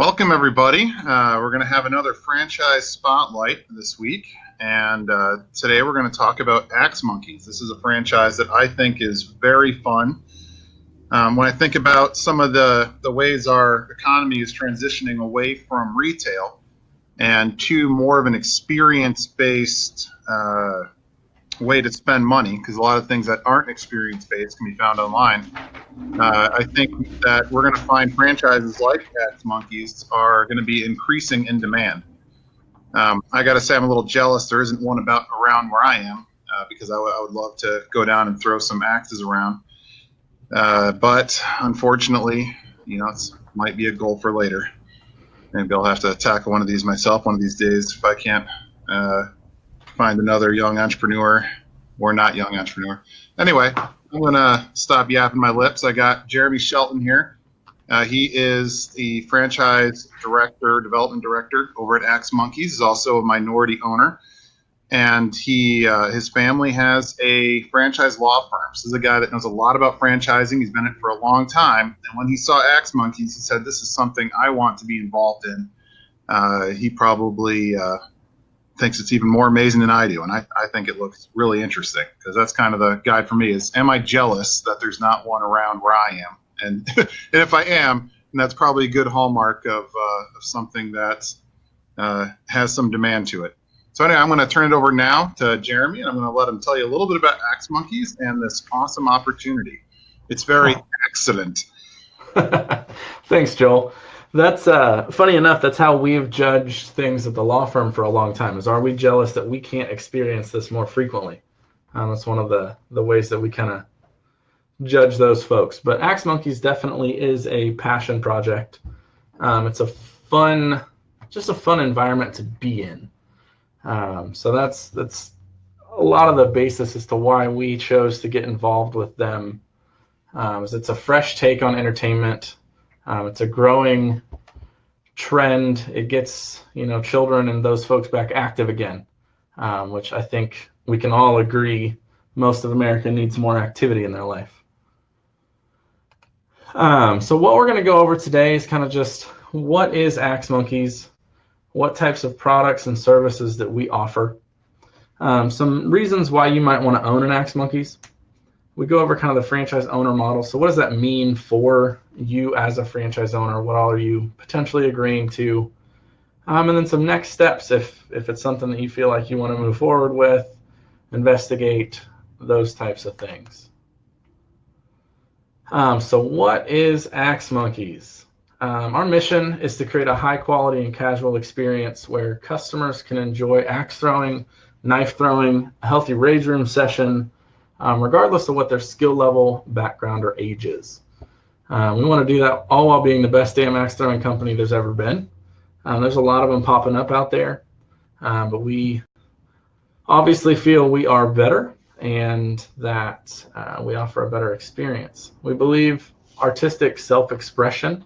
Welcome, everybody. We're going to have another franchise spotlight this week. And today we're going to talk about Axe Monkeys. This is a franchise that I think is very fun. When I think about some of the ways our economy is transitioning away from retail and to more of an experience-based way to spend money, because a lot of things that aren't experience-based can be found online. I think that we're going to find franchises like Axe Monkeys are going to be increasing in demand. I got to say, I'm a little jealous there isn't one around where I am, because I would love to go down and throw some axes around. But unfortunately, it might be a goal for later. Maybe I'll have to tackle one of these myself one of these days if I can't find another young entrepreneur or not young entrepreneur. Anyway, I'm going to stop yapping my lips. I got Jeremy Shelton here. He is the franchise development director over at Axe Monkeys. He's also a minority owner. And his family has a franchise law firm. So this is a guy that knows a lot about franchising. He's been in it for a long time. And when he saw Axe Monkeys, he said, "This is something I want to be involved in." He probably thinks it's even more amazing than I do. And I think it looks really interesting, because that's kind of the guide for me is, am I jealous that there's not one around where I am? And, and if I am, then that's probably a good hallmark of something that has some demand to it. So anyway, I'm going to turn it over now to Jeremy, and I'm going to let him tell you a little bit about Axe Monkeys and this awesome opportunity. It's very excellent. Thanks, Joel. That's funny enough. That's how we've judged things at the law firm for a long time. Is, are we jealous that we can't experience this more frequently? That's one of the ways that we kind of judge those folks. But Axe Monkeys definitely is a passion project. It's just a fun environment to be in. So that's a lot of the basis as to why we chose to get involved with them. It's a fresh take on entertainment. It's a growing trend. It gets children and those folks back active again, which I think we can all agree most of America needs more activity in their life. So what we're going to go over today is kind of just what is Axe Monkeys, what types of products and services that we offer, some reasons why you might want to own an Axe Monkeys. We go over kind of the franchise owner model. So what does that mean for you as a franchise owner? What all are you potentially agreeing to? And then some next steps if it's something that you feel like you want to move forward with, investigate, those types of things. So what is Axe Monkeys? Our mission is to create a high quality and casual experience where customers can enjoy axe throwing, knife throwing, a healthy rage room session, regardless of what their skill level, background, or age is. We want to do that all while being the best damn axe throwing company there's ever been. There's a lot of them popping up out there, but we obviously feel we are better and that we offer a better experience. We believe artistic self-expression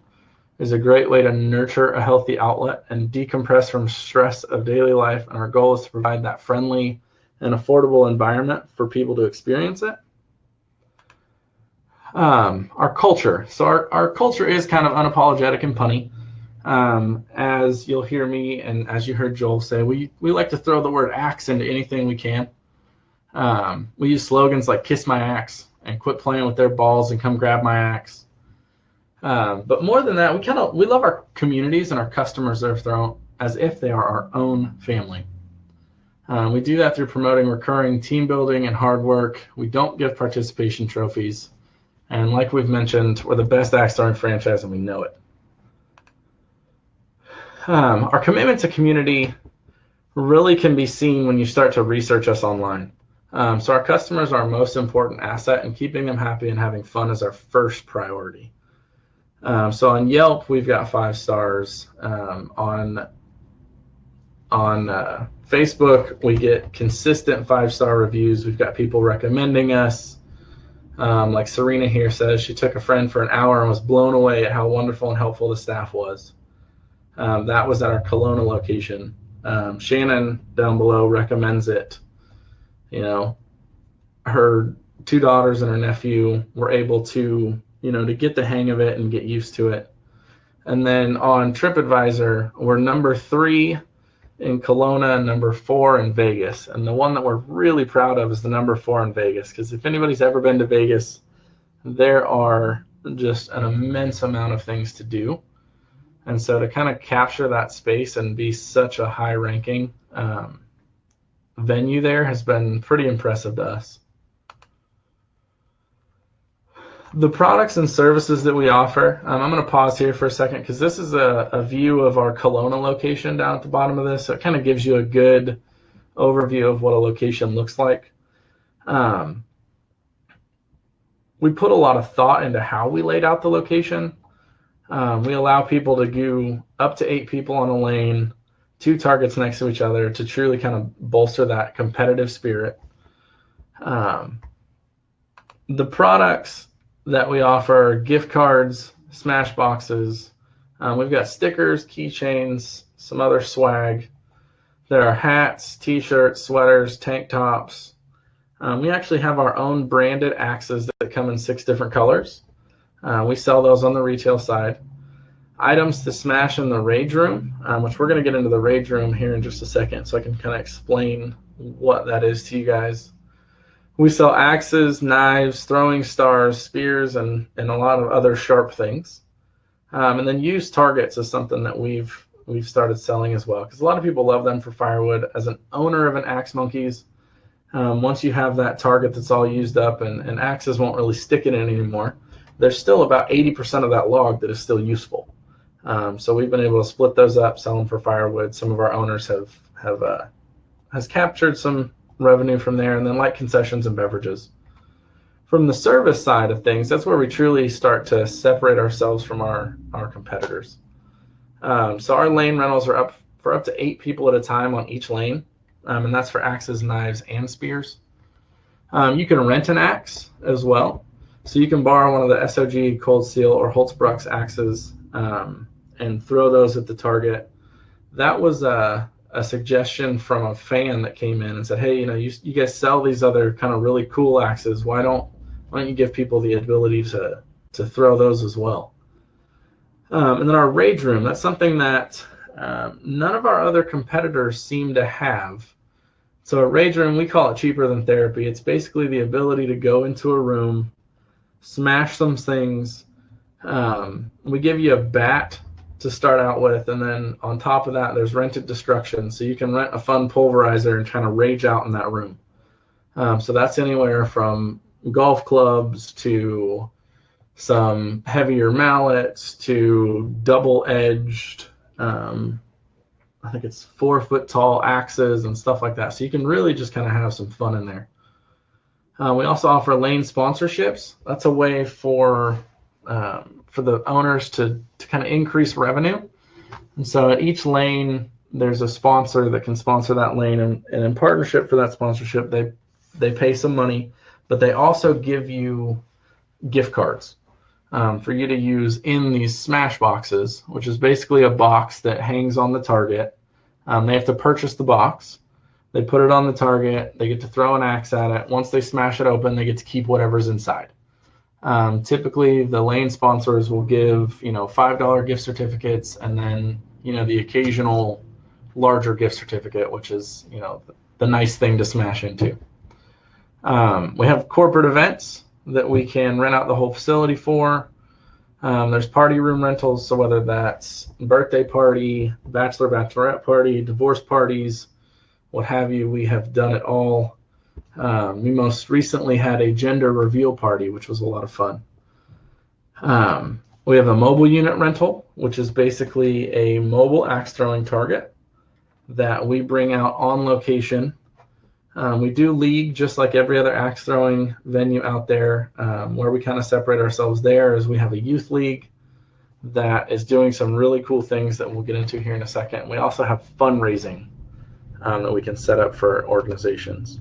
is a great way to nurture a healthy outlet and decompress from stress of daily life, and our goal is to provide that friendly and affordable environment for people to experience it. Our culture. So our culture is kind of unapologetic and punny. As you'll hear me and as you heard Joel say, we like to throw the word axe into anything we can. We use slogans like "kiss my axe" and "quit playing with their balls and come grab my axe." But more than that, we love our communities and our customers as if they are our own family. We do that through promoting recurring team building and hard work. We don't give participation trophies. And like we've mentioned, we're the best axe throwing franchise and we know it. Our commitment to community really can be seen when you start to research us online. So our customers are our most important asset, and keeping them happy and having fun is our first priority. So on Yelp, we've got 5 stars. On Facebook, we get consistent 5-star reviews. We've got people recommending us. Like Serena here says, she took a friend for an hour and was blown away at how wonderful and helpful the staff was. That was at our Kelowna location. Shannon down below recommends it. Her 2 daughters and her nephew were able to, to get the hang of it and get used to it. And then on TripAdvisor, we're number 3 in Kelowna and number 4 in Vegas. And the one that we're really proud of is the number 4 in Vegas, because if anybody's ever been to Vegas, there are just an immense amount of things to do. And so to kind of capture that space and be such a high ranking venue there has been pretty impressive to us. The products and services that we offer, I'm going to pause here for a second because this is a view of our Kelowna location down at the bottom of this. So it kind of gives you a good overview of what a location looks like. We put a lot of thought into how we laid out the location. We allow people to do up to 8 people on a lane, 2 targets next to each other to truly kind of bolster that competitive spirit. The products that we offer are gift cards, smash boxes. We've got stickers, keychains, some other swag. There are hats, t-shirts, sweaters, tank tops. We actually have our own branded axes that come in 6 different colors. We sell those on the retail side. Items to smash in the rage room, which we're going to get into the rage room here in just a second so I can kind of explain what that is to you guys. We sell axes, knives, throwing stars, spears, and a lot of other sharp things. And then used targets is something that we've started selling as well, because a lot of people love them for firewood. As an owner of an Axe Monkeys, once you have that target that's all used up and axes won't really stick in it anymore, there's still about 80% of that log that is still useful. So we've been able to split those up, sell them for firewood. Some of our owners has captured some revenue from there, and then light concessions and beverages. From the service side of things, that's where we truly start to separate ourselves from our competitors. So our lane rentals are up for up to 8 people at a time on each lane, and that's for axes, knives, and spears. You can rent an axe as well. So you can borrow one of the SOG, Cold Steel, or Holtzbruck's axes and throw those at the target. That was a suggestion from a fan that came in and said, hey, you guys sell these other kind of really cool axes. Why don't you give people the ability to throw those as well? And then our rage room, that's something that none of our other competitors seem to have. So a rage room, we call it cheaper than therapy. It's basically the ability to go into a room, smash some things. We give you a bat to start out with, and then on top of that there's rented destruction, so you can rent a fun pulverizer and kind of rage out in that room. So that's anywhere from golf clubs to some heavier mallets to double-edged I think it's 4-foot tall axes and stuff like that, so you can really just kind of have some fun in there. We also offer lane sponsorships. That's a way for the owners to kind of increase revenue. And so at each lane, there's a sponsor that can sponsor that lane, and in partnership for that sponsorship, they pay some money, but they also give you gift cards for you to use in these smash boxes, which is basically a box that hangs on the target. They have to purchase the box. They put it on the target. They get to throw an axe at it. Once they smash it open, they get to keep whatever's inside. Typically, the lane sponsors will give $5 gift certificates, and then the occasional larger gift certificate, which is the nice thing to smash into. We have corporate events that we can rent out the whole facility for. There's party room rentals, so whether that's birthday party, bachelor, bachelorette party, divorce parties, what have you, we have done it all. We most recently had a gender reveal party, which was a lot of fun. We have a mobile unit rental, which is basically a mobile axe throwing target that we bring out on location. We do league just like every other axe throwing venue out there. Where we kind of separate ourselves there is we have a youth league that is doing some really cool things that we'll get into here in a second. We also have fundraising that we can set up for organizations.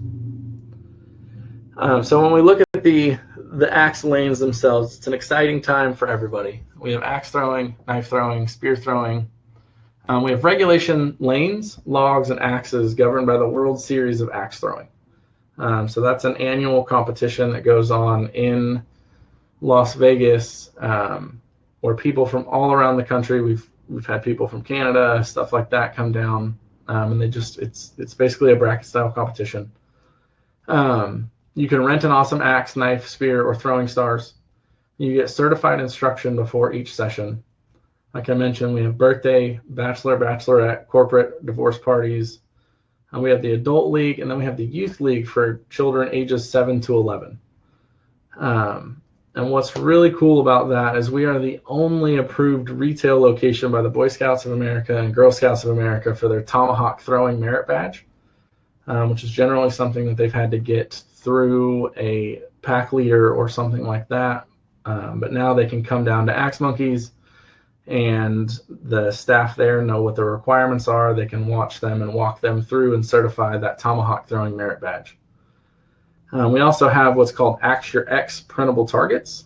So when we look at the axe lanes themselves, it's an exciting time for everybody. We have axe throwing, knife throwing, spear throwing. We have regulation lanes, logs, and axes governed by the World Series of Axe Throwing. So that's an annual competition that goes on in Las Vegas where people from all around the country, we've had people from Canada, stuff like that, come down, and it's basically a bracket style competition. You can rent an awesome axe, knife, spear, or throwing stars. You get certified instruction before each session. Like I mentioned, we have birthday, bachelor, bachelorette, corporate, divorce parties. And we have the adult league, and then we have the youth league for children ages 7 to 11. And what's really cool about that is we are the only approved retail location by the Boy Scouts of America and Girl Scouts of America for their tomahawk throwing merit badge, which is generally something that they've had to get through a pack leader or something like that. But now they can come down to Axe Monkeys, and the staff there know what the requirements are. They can watch them and walk them through and certify that tomahawk throwing merit badge. We also have what's called Axe Your X printable targets.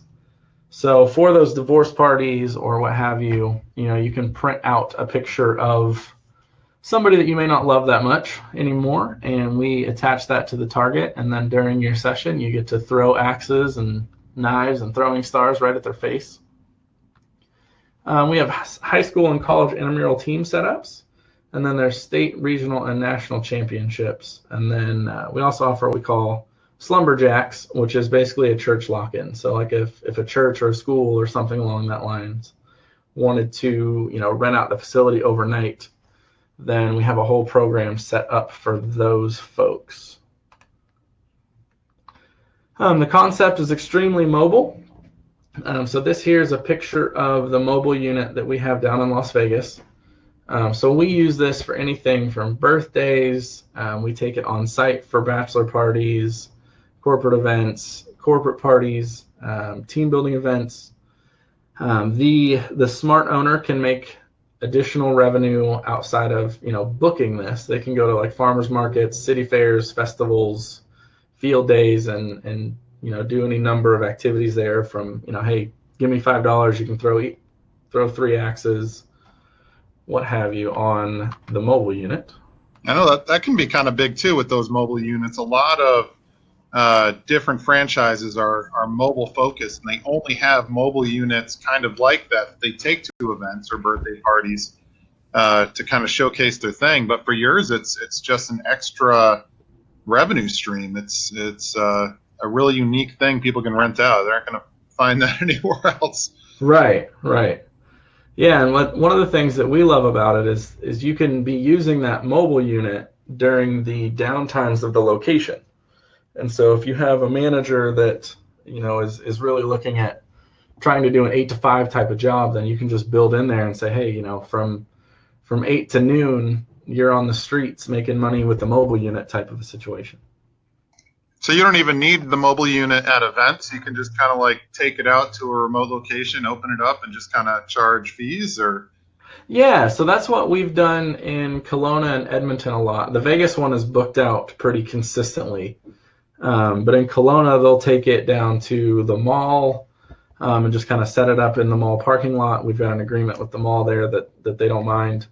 So for those divorce parties or what have you, you can print out a picture of somebody that you may not love that much anymore, and we attach that to the target, and then during your session you get to throw axes and knives and throwing stars right at their face. We have high school and college intramural team setups, and then there's state, regional, and national championships. And then we also offer what we call Slumberjacks, which is basically a church lock-in. So like if a church or a school or something along that lines wanted to rent out the facility overnight, then we have a whole program set up for those folks. The concept is extremely mobile. So this here is a picture of the mobile unit that we have down in Las Vegas. So we use this for anything from birthdays. We take it on site for bachelor parties, corporate events, corporate parties, team building events. The smart owner can make additional revenue outside of booking this. They can go to like farmers markets, city fairs, festivals, field days, and do any number of activities there from, hey, give me $5, you can throw 3 axes, what have you, on the mobile unit. I know that can be kind of big too with those mobile units. A lot of different franchises are mobile focused, and they only have mobile units kind of like that they take to events or birthday parties to kind of showcase their thing. But for yours, it's just an extra revenue stream. It's a really unique thing people can rent out. They're not going to find that anywhere else. Right. Yeah, and one of the things that we love about it is you can be using that mobile unit during the downtimes of the location. And so if you have a manager that is really looking at trying to do an 8 to 5 type of job, then you can just build in there and say, hey, from 8 to noon, you're on the streets making money with the mobile unit type of a situation. So you don't even need the mobile unit at events. You can just kind of like take it out to a remote location, open it up, and just kind of charge fees, or? Yeah, so that's what we've done in Kelowna and Edmonton a lot. The Vegas one is booked out pretty consistently. But in Kelowna, they'll take it down to the mall and just kind of set it up in the mall parking lot. We've got an agreement with the mall there that they don't mind.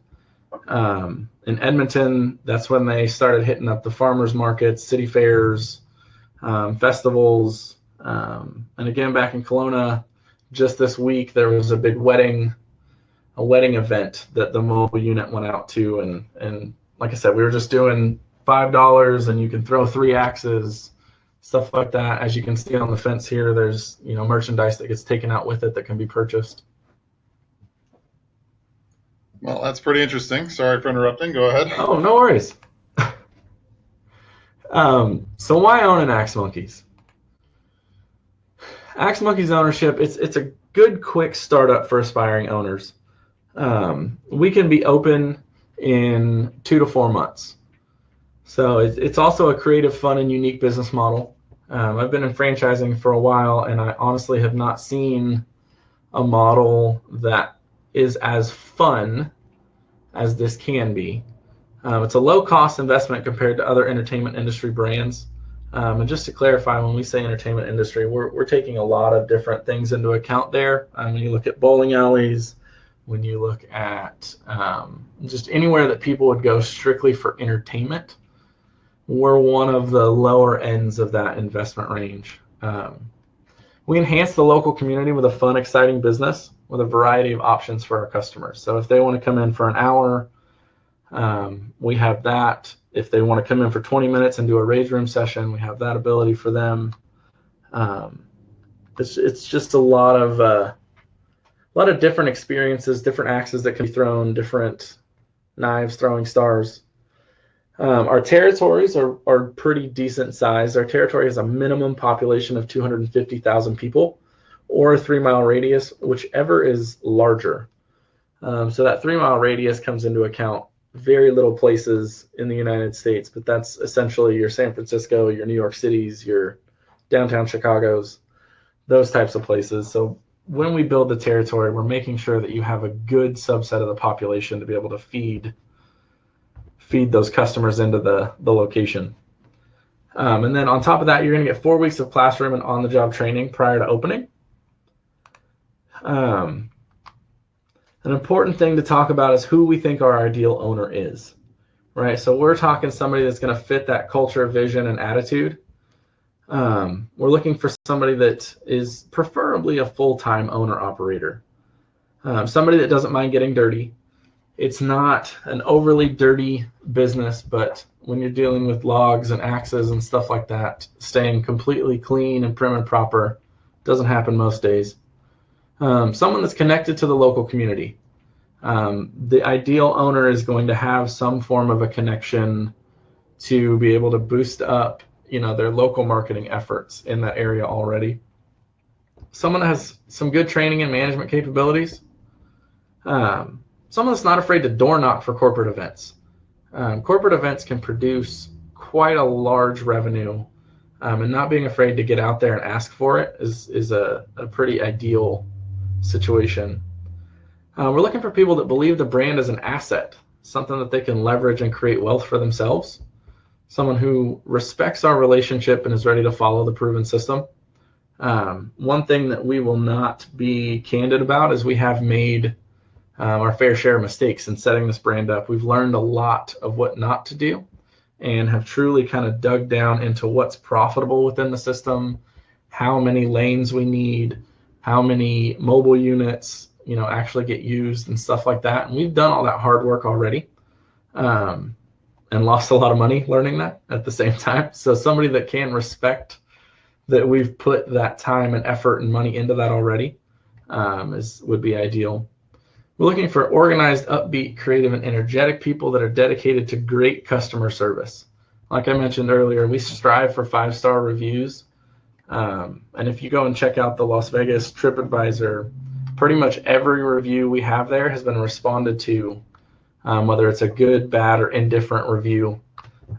In Edmonton, that's when they started hitting up the farmers markets, city fairs, festivals. And again, back in Kelowna, just this week, there was a big wedding event that the mobile unit went out to. And like I said, we were just doing $5 and you can throw 3 axes, stuff like that. As you can see on the fence here, there's merchandise that gets taken out with it that can be purchased. Well, that's pretty interesting. Sorry for interrupting. Go ahead. Oh, no worries. So why own an Axe Monkeys? Axe Monkeys ownership, it's a good, quick startup for aspiring owners. We can be open in 2 to 4 months. So it's also a creative, fun, and unique business model. I've been in franchising for a while, and I honestly have not seen a model that is as fun as this can be. It's a low-cost investment compared to other entertainment industry brands. And just to clarify, when we say entertainment industry, we're taking a lot of different things into account there. When you look at bowling alleys, when you look at just anywhere that people would go strictly for entertainment, we're one of the lower ends of that investment range. We enhance the local community with a fun, exciting business with a variety of options for our customers. So if they want to come in for an hour, we have that. If they want to come in for 20 minutes and do a rage room session, we have that ability for them. It's just a lot of different experiences, different axes that can be thrown, different knives, throwing stars. Our territories are pretty decent size. Our territory has a minimum population of 250,000 people or a 3-mile radius, whichever is larger. So that 3-mile radius comes into account very little places in the United States, but that's essentially your San Francisco, your New York Cities, your downtown Chicago's, those types of places. So when we build the territory, we're making sure that you have a good subset of the population to be able to feed those customers into the location. And then on top of that, you're going to get 4 weeks of classroom and on-the-job training prior to opening. An important thing to talk about is who we think our ideal owner is, right? So we're talking somebody that's going to fit that culture, vision, and attitude. We're looking for somebody that is preferably a full-time owner-operator, somebody that doesn't mind getting dirty. It's not an overly dirty business, but when you're dealing with logs and axes and stuff like that, staying completely clean and prim and proper doesn't happen most days. Someone that's connected to the local community. The ideal owner is going to have some form of a connection to be able to boost up, their local marketing efforts in that area already. Someone that has some good training and management capabilities. Someone that's not afraid to door knock for corporate events. Corporate events can produce quite a large revenue, and not being afraid to get out there and ask for it is a pretty ideal situation. We're looking for people that believe the brand is an asset, something that they can leverage and create wealth for themselves. Someone who respects our relationship and is ready to follow the proven system. One thing that we will not be candid about is we have made our fair share of mistakes in setting this brand up. We've learned a lot of what not to do and have truly kind of dug down into what's profitable within the system, how many lanes we need, how many mobile units, actually get used and stuff like that. And we've done all that hard work already, and lost a lot of money learning that at the same time. So somebody that can respect that we've put that time and effort and money into that already would be ideal. We're looking for organized, upbeat, creative, and energetic people that are dedicated to great customer service. Like I mentioned earlier, we strive for 5-star reviews. And if you go and check out the Las Vegas TripAdvisor, pretty much every review we have there has been responded to, whether it's a good, bad, or indifferent review.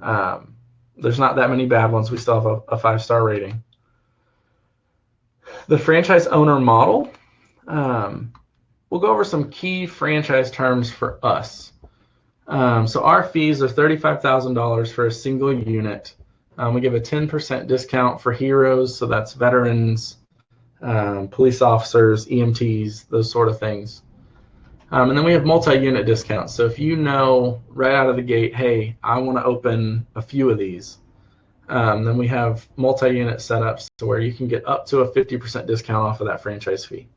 There's not that many bad ones. We still have a 5-star rating. The franchise owner model. We'll go over some key franchise terms for us. So our fees are $35,000 for a single unit. We give a 10% discount for heroes, so that's veterans, police officers, EMTs, those sort of things. And then we have multi-unit discounts. So if you know right out of the gate, hey, I want to open a few of these, then we have multi-unit setups to where you can get up to a 50% discount off of that franchise fee.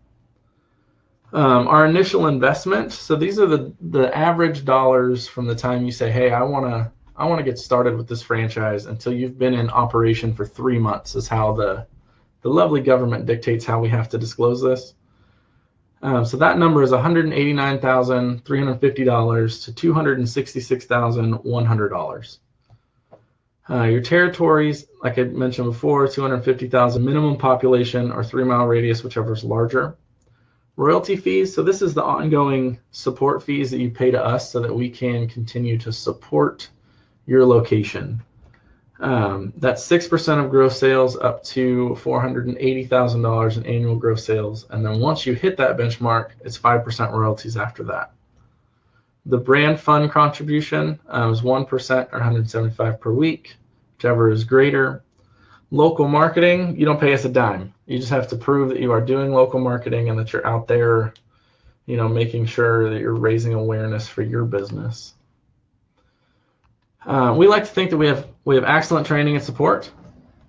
Our initial investment, so these are the average dollars from the time you say, hey, I want to get started with this franchise until you've been in operation for 3 months is how the lovely government dictates how we have to disclose this. So that number is $189,350 to $266,100. Your territories, like I mentioned before, 250,000 minimum population or 3-mile radius, whichever is larger. Royalty fees, so this is the ongoing support fees that you pay to us so that we can continue to support your location. That's 6% of gross sales up to $480,000 in annual gross sales. And then once you hit that benchmark, it's 5% royalties after that. The brand fund contribution is 1% or $175 per week, whichever is greater. Local marketing, you don't pay us a dime. You just have to prove that you are doing local marketing and that you're out there, making sure that you're raising awareness for your business. We like to think that we have excellent training and support.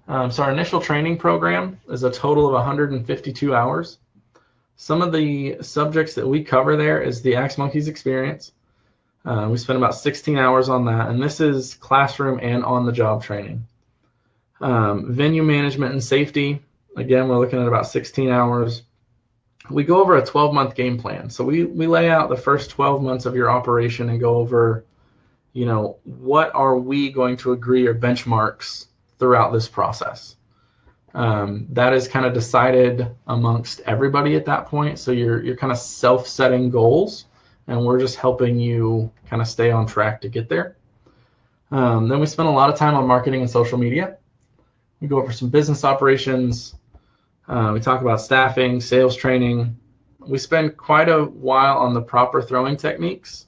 So our initial training program is a total of 152 hours. Some of the subjects that we cover there is the Axe Monkeys experience. We spend about 16 hours on that, and this is classroom and on-the-job training. Venue management and safety, again, we're looking at about 16 hours. We go over a 12-month game plan. So we lay out the first 12 months of your operation and go over, what are we going to agree are benchmarks throughout this process. That is kind of decided amongst everybody at that point. So you're kind of self-setting goals, and we're just helping you kind of stay on track to get there. Then we spend a lot of time on marketing and social media. We go over some business operations. We talk about staffing, sales training. We spend quite a while on the proper throwing techniques.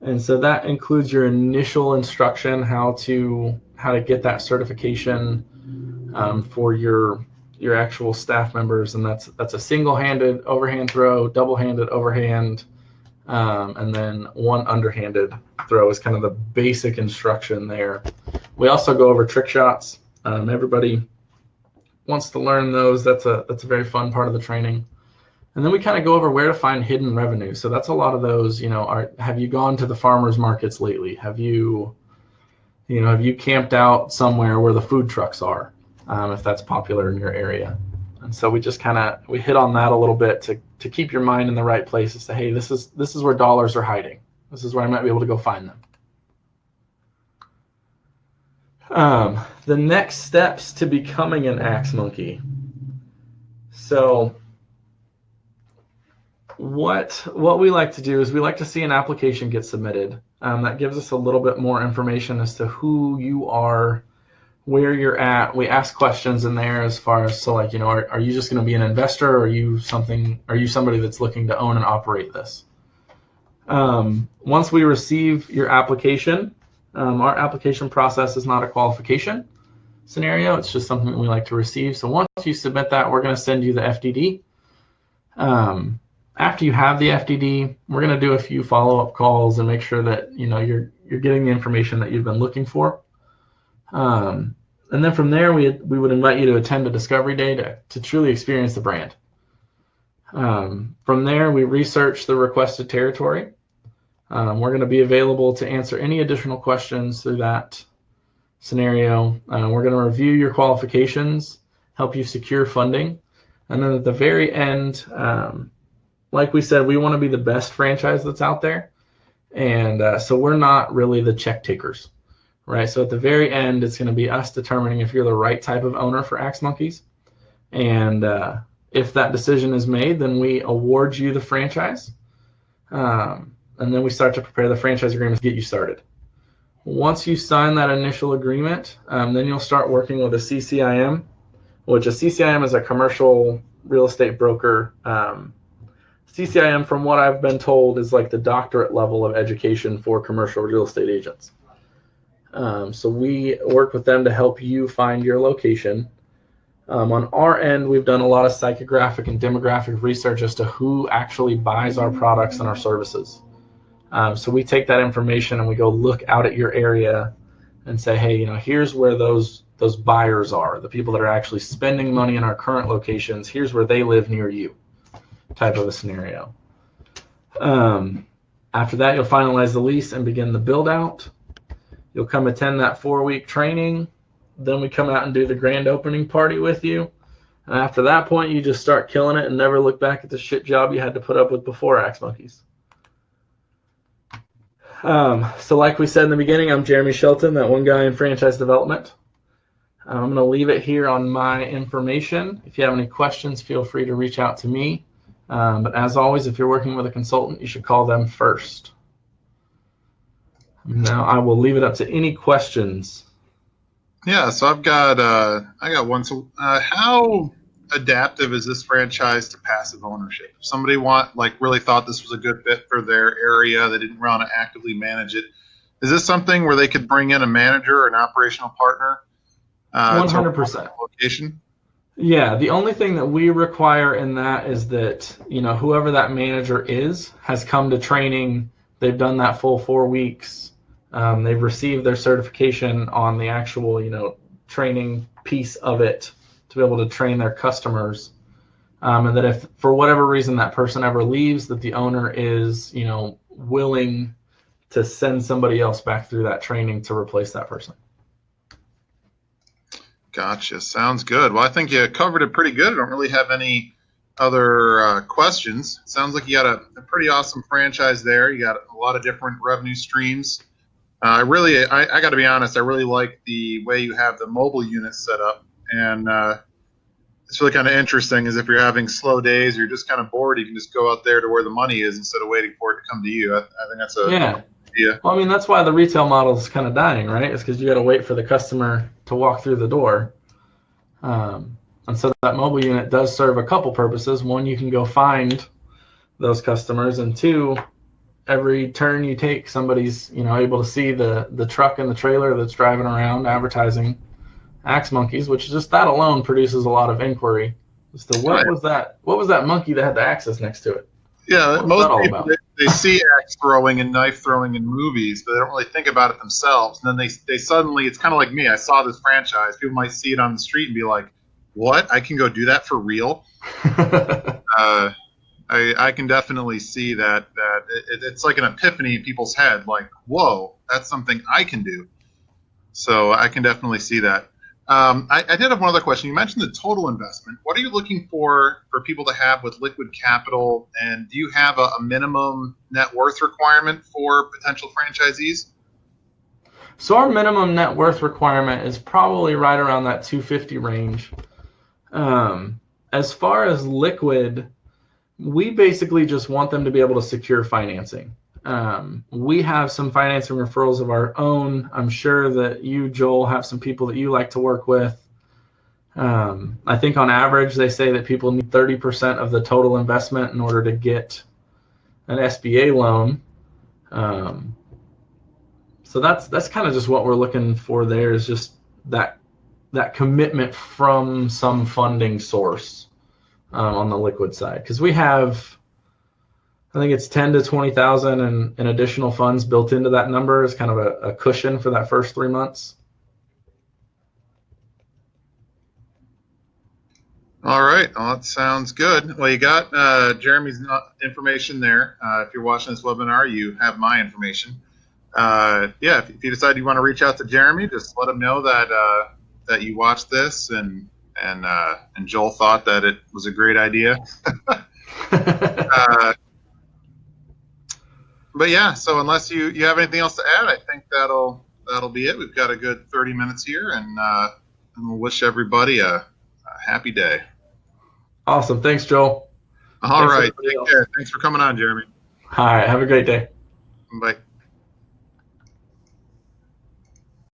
And so that includes your initial instruction, how to get that certification for your actual staff members. And that's a single-handed overhand throw, double-handed overhand, and then one underhanded throw is kind of the basic instruction there. We also go over trick shots. Everybody wants to learn those. That's a very fun part of the training. And then we kind of go over where to find hidden revenue. So that's a lot of those, have you gone to the farmers markets lately? Have you camped out somewhere where the food trucks are, if that's popular in your area? And so we just we hit on that a little bit to keep your mind in the right place and say, hey, this is where dollars are hiding. This is where I might be able to go find them. The next steps to becoming an Axe Monkey. So what we like to do is we like to see an application get submitted. That gives us a little bit more information as to who you are, where you're at. We ask questions in there as far as, so like, are you just going to be an investor, or are you somebody that's looking to own and operate this? Once we receive your application, our application process is not a qualification scenario. It's just something that we like to receive. So once you submit that, we're going to send you the FDD. After you have the FDD, we're going to do a few follow-up calls and make sure that you're getting the information that you've been looking for. And then from there, we would invite you to attend a discovery day to truly experience the brand. From there, we research the requested territory. We're going to be available to answer any additional questions through that scenario. We're going to review your qualifications, help you secure funding. And then at the very end, like we said, we want to be the best franchise that's out there. And so we're not really the check takers, right? So at the very end, it's going to be us determining if you're the right type of owner for Axe Monkeys. And if that decision is made, then we award you the franchise. And then we start to prepare the franchise agreement to get you started. Once you sign that initial agreement, then you'll start working with a CCIM, which a CCIM is a commercial real estate broker. CCIM, from what I've been told, is like the doctorate level of education for commercial real estate agents. So we work with them to help you find your location. On our end, we've done a lot of psychographic and demographic research as to who actually buys our products and our services. So we take that information and we go look out at your area and say, hey, here's where those buyers are, the people that are actually spending money in our current locations. Here's where they live near you, type of a scenario. After that, you'll finalize the lease and begin the build out. You'll come attend that 4-week training. Then we come out and do the grand opening party with you. And after that point, you just start killing it and never look back at the shit job you had to put up with before Axe Monkeys. So like we said in the beginning, I'm Jeremy Shelton, that one guy in franchise development. I'm going to leave it here on my information. If you have any questions, feel free to reach out to me. But as always, if you're working with a consultant, you should call them first. Now I will leave it up to any questions. Yeah, so I got one. So how adaptive is this franchise to passive ownership? If somebody really thought this was a good fit for their area, they didn't want to actively manage it, is this something where they could bring in a manager or an operational partner? 100%. Location? Yeah, the only thing that we require in that is that, whoever that manager is has come to training, they've done that full 4 weeks, they've received their certification on the actual, training piece of it to be able to train their customers. And that if for whatever reason that person ever leaves, that the owner is, willing to send somebody else back through that training to replace that person. Gotcha. Sounds good. Well, I think you covered it pretty good. I don't really have any other questions. Sounds like you got a pretty awesome franchise there. You got a lot of different revenue streams. I got to be honest, I really like the way you have the mobile unit set up. And it's really kind of interesting is if you're having slow days, you're just kind of bored, you can just go out there to where the money is instead of waiting for it to come to you. I think that's a Yeah. Yeah. Well, I mean, that's why the retail model is kind of dying, right? It's because you got to wait for the customer to walk through the door. And so that mobile unit does serve a couple purposes. One, you can go find those customers, and two, every turn you take, somebody's able to see the truck and the trailer that's driving around advertising Axe Monkeys, which just that alone produces a lot of inquiry as to what was that monkey that had the axes next to it. Yeah, most people they see axe throwing and knife throwing in movies, but they don't really think about it themselves. And then they suddenly, it's kind of like me. I saw this franchise. People might see it on the street and be like, "What? I can go do that for real?" I can definitely see that it's like an epiphany in people's head. Like, whoa, that's something I can do. So I can definitely see that. I did have one other question. You mentioned the total investment. What are you looking for people to have with liquid capital? And do you have a minimum net worth requirement for potential franchisees? So our minimum net worth requirement is probably right around that 250 range. As far as liquid, we basically just want them to be able to secure financing. We have some financing referrals of our own. I'm sure that you, Joel, have some people that you like to work with. I think on average, they say that people need 30% of the total investment in order to get an SBA loan. So that's kind of just what we're looking for there, is just that commitment from some funding source on the liquid side. Because we have, I think it's 10 to 20,000 in additional funds built into that number as kind of a cushion for that first 3 months. All right. Well, that sounds good. Well, you got Jeremy's information there. If you're watching this webinar, you have my information. If you decide you want to reach out to Jeremy, just let him know that you watched this and Joel thought that it was a great idea. But yeah, so unless you have anything else to add, I think that'll be it. We've got a good 30 minutes here, and we'll wish everybody a happy day. Awesome. Thanks, Joel. All right. Take care. Thanks for coming on, Jeremy. All right. Have a great day. Bye.